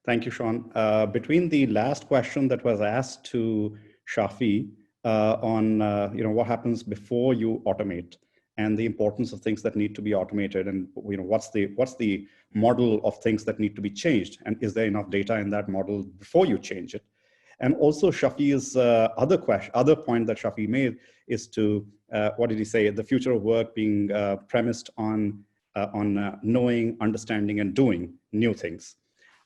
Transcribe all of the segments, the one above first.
Thank you, Sean. Between the last question that was asked to Shafi on what happens before you automate and the importance of things that need to be automated, and what's the model of things that need to be changed, and is there enough data in that model before you change it? And also Shafi's other point that Shafi made is to what did he say? The future of work being premised on knowing, understanding, and doing new things.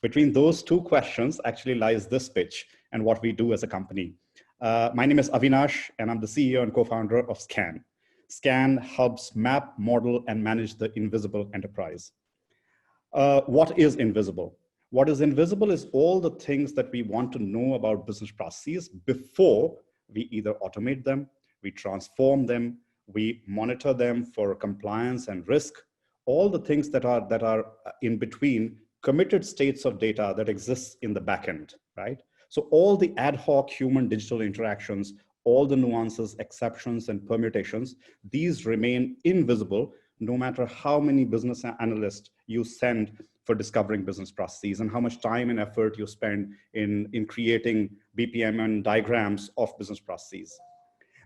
Between those two questions actually lies this pitch and what we do as a company. My name is Avinash, and I'm the CEO and co-founder of Skan. Skan helps map, model, and manage the invisible enterprise. What is invisible? What is invisible is all the things that we want to know about business processes before we either automate them, we transform them, we monitor them for compliance and risk, all the things that are in between committed states of data that exists in the backend, right? So all the ad hoc human digital interactions, all the nuances, exceptions, and permutations, these remain invisible no matter how many business analysts you send for discovering business processes and how much time and effort you spend in creating BPM and diagrams of business processes.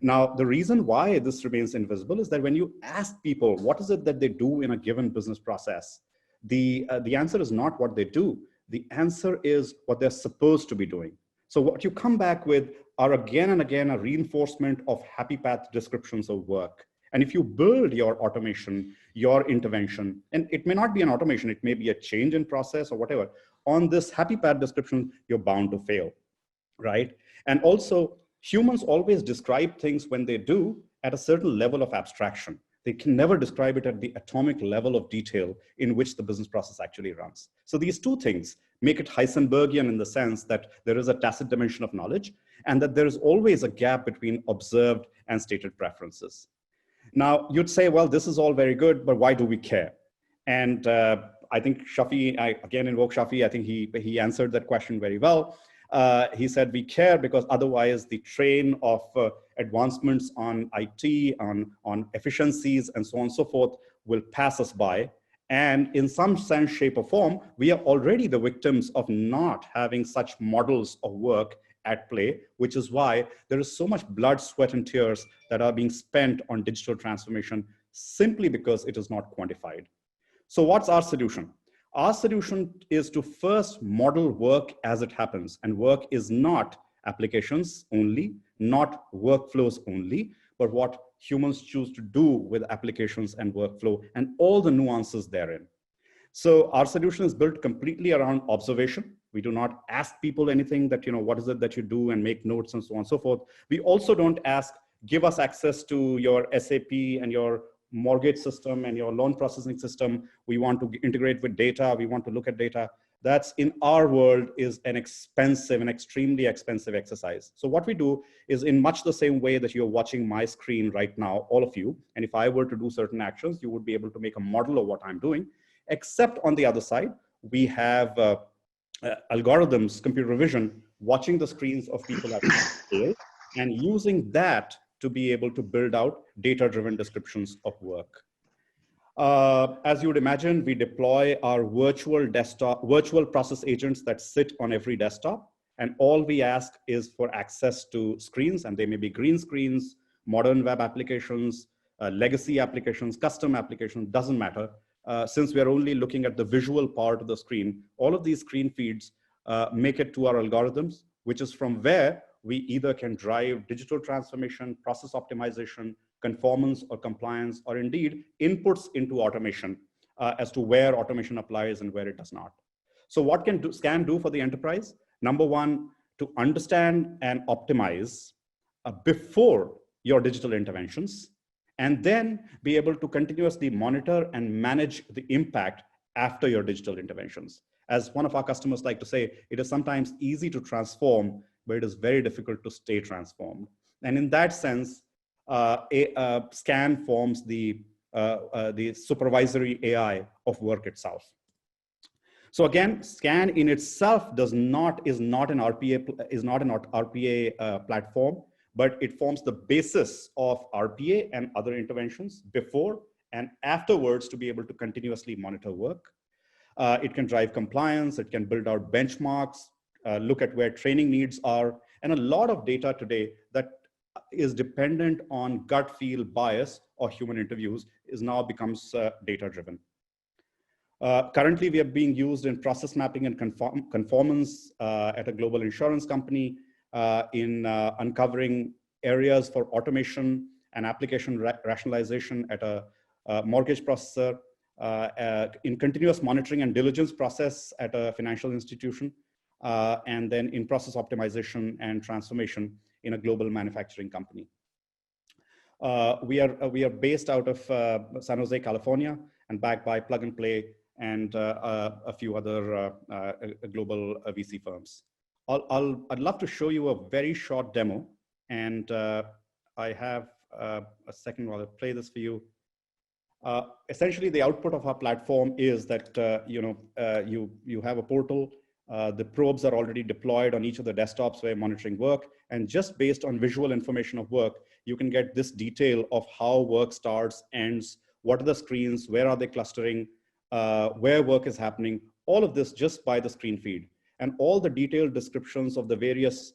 Now, the reason why this remains invisible is that when you ask people, what is it that they do in a given business process? The answer is not what they do. The answer is what they're supposed to be doing. So what you come back with are again and again a reinforcement of happy path descriptions of work. And if you build your automation, your intervention, and it may not be an automation, it may be a change in process or whatever, on this happy path description, you're bound to fail, right? And also, humans always describe things when they do at a certain level of abstraction. They can never describe it at the atomic level of detail in which the business process actually runs. So these two things make it Heisenbergian in the sense that there is a tacit dimension of knowledge and that there is always a gap between observed and stated preferences. Now, you'd say, well, this is all very good, but why do we care? And I think Shafi, I again invoke Shafi, I think he answered that question very well. He said we care because otherwise the train of advancements on IT, on efficiencies, and so on and so forth will pass us by. And in some sense, shape, or form, we are already the victims of not having such models of work at play, which is why there is so much blood, sweat, and tears that are being spent on digital transformation simply because it is not quantified. So what's our solution? Our solution is to first model work as it happens. And work is not applications only, not workflows only, but what humans choose to do with applications and workflow and all the nuances therein. So our solution is built completely around observation. We do not ask people anything that, what is it that you do and make notes and so on and so forth. We also don't ask, give us access to your SAP and your mortgage system and your loan processing system. We want to integrate with data. We want to look at data. That's in our world is an extremely expensive exercise. So what we do is in much the same way that you're watching my screen right now, all of you. And if I were to do certain actions, you would be able to make a model of what I'm doing, except on the other side, we have algorithms, computer vision, watching the screens of people at scale and using that to be able to build out data-driven descriptions of work. As you would imagine, we deploy our virtual process agents that sit on every desktop. And all we ask is for access to screens, and they may be green screens, modern web applications, legacy applications, custom applications, doesn't matter. Since we are only looking at the visual part of the screen, all of these screen feeds make it to our algorithms, which is from where we either can drive digital transformation, process optimization, conformance or compliance, or indeed inputs into automation as to where automation applies and where it does not. So what can Skan do for the enterprise? Number one, to understand and optimize before your digital interventions, and then be able to continuously monitor and manage the impact after your digital interventions. As one of our customers like to say, it is sometimes easy to transform, but it is very difficult to stay transformed. And in that sense, Skan forms the supervisory AI of work itself. So again, Skan in itself is not an RPA platform, but it forms the basis of RPA and other interventions before and afterwards to be able to continuously monitor work. It can drive compliance, it can build out benchmarks, look at where training needs are, and a lot of data today that is dependent on gut feel bias or human interviews is now becomes data-driven. Currently, we are being used in process mapping and conformance at a global insurance company, in uncovering areas for automation and application rationalization at a mortgage processor, in continuous monitoring and diligence process at a financial institution, and then in process optimization and transformation in a global manufacturing company. We are based out of San Jose, California, and backed by Plug and Play and a few other global VC firms. I'd love to show you a very short demo, and I have a second while I play this for you. Essentially, the output of our platform is that you have a portal. The probes are already deployed on each of the desktops where monitoring work, and just based on visual information of work, you can get this detail of how work starts, ends, what are the screens, where are they clustering, where work is happening, all of this just by the screen feed. And all the detailed descriptions of the various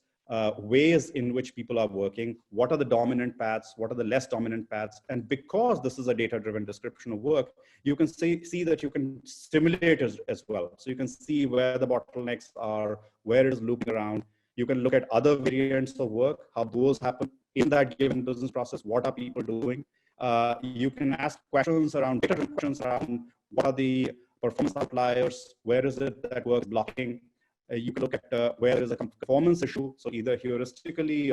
ways in which people are working, what are the dominant paths, what are the less dominant paths. And because this is a data-driven description of work, you can see that you can simulate as well. So you can see where the bottlenecks are, where it is looping around. You can look at other variants of work, how those happen in that given business process, what are people doing. You can ask questions around data-driven questions around what are the performance outliers, where is it that work is blocking. You can look at where there is a performance issue. So either heuristically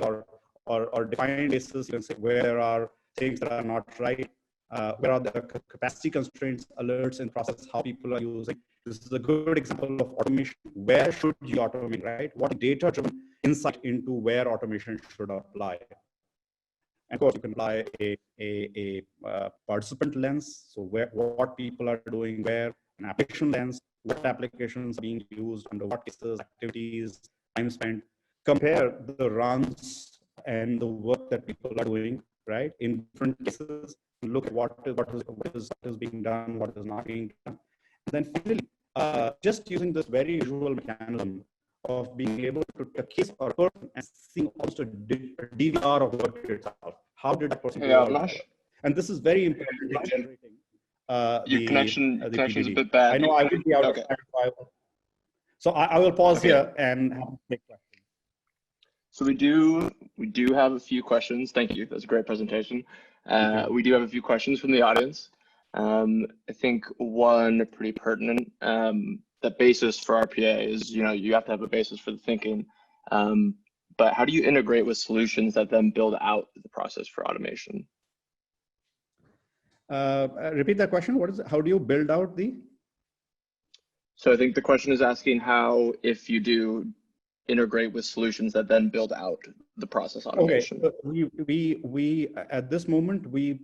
or defined basis, you can say where there are things that are not right, where are the capacity constraints, alerts in process, how people are using. This is a good example of automation. Where should you automate, right? What data-driven insight into where automation should apply. And of course, you can apply a participant lens. So what people are doing where, an application lens, what applications are being used, under what cases, activities, time spent. Compare the runs and the work that people are doing, right, in different cases. Look at what is being done, what is not being done. And then finally, just using this very visual mechanism of being able to take a case or a person and seeing almost a DVR of work itself. How did that person go out? And this is very important in generating your connection is a bit bad. I know I would be out of time. So I will pause here and have a quick question. So we do have a few questions. Thank you. That's a great presentation. We do have a few questions from the audience. I think one pretty pertinent. The basis for RPA is, you have to have a basis for the thinking. But how do you integrate with solutions that then build out the process for automation? Repeat that question. What is it? How do you build out the? So I think the question is asking how, if you do integrate with solutions that then build out the process automation. Okay. We at this moment we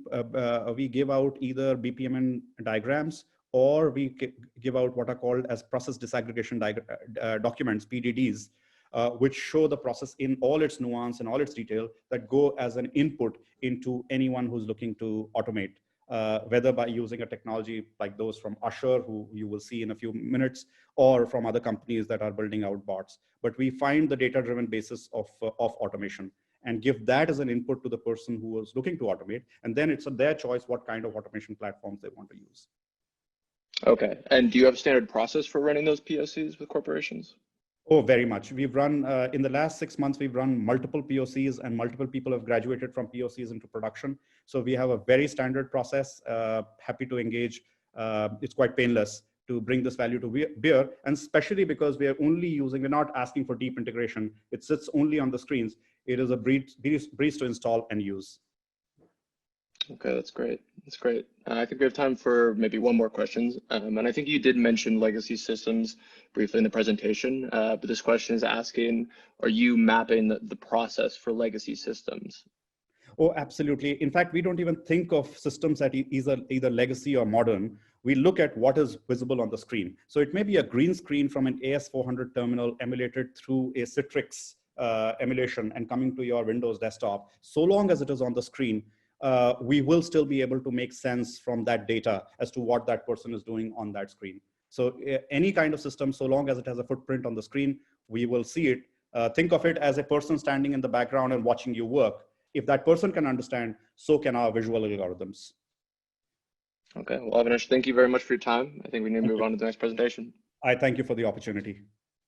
give out either BPMN diagrams, or we give out what are called as process disaggregation documents, PDDs, which show the process in all its nuance and all its detail, that go as an input into anyone who's looking to automate. Whether by using a technology like those from Usher, who you will see in a few minutes, or from other companies that are building out bots. But we find the data-driven basis of automation and give that as an input to the person who is looking to automate. And then it's their choice what kind of automation platforms they want to use. Okay. And do you have a standard process for running those POCs with corporations? Oh, very much. We've run, in the last 6 months, we've run multiple POCs, and multiple people have graduated from POCs into production. So we have a very standard process, happy to engage. It's quite painless to bring this value to bear, and especially because we're not asking for deep integration. It sits only on the screens. It is a breeze to install and use. Okay, that's great. That's great. I think we have time for maybe one more question. And I think you did mention legacy systems briefly in the presentation, but this question is asking, are you mapping the process for legacy systems? Oh, absolutely. In fact, we don't even think of systems that either legacy or modern. We look at what is visible on the screen. So it may be a green screen from an AS400 terminal emulated through a Citrix emulation and coming to your Windows desktop. So long as it is on the screen, we will still be able to make sense from that data as to what that person is doing on that screen. So any kind of system, so long as it has a footprint on the screen, we will see it. Think of it as a person standing in the background and watching you work. If that person can understand, so can our visual algorithms. Okay, well, Avinash, thank you very much for your time. I think we need to move on to the next presentation. I thank you for the opportunity.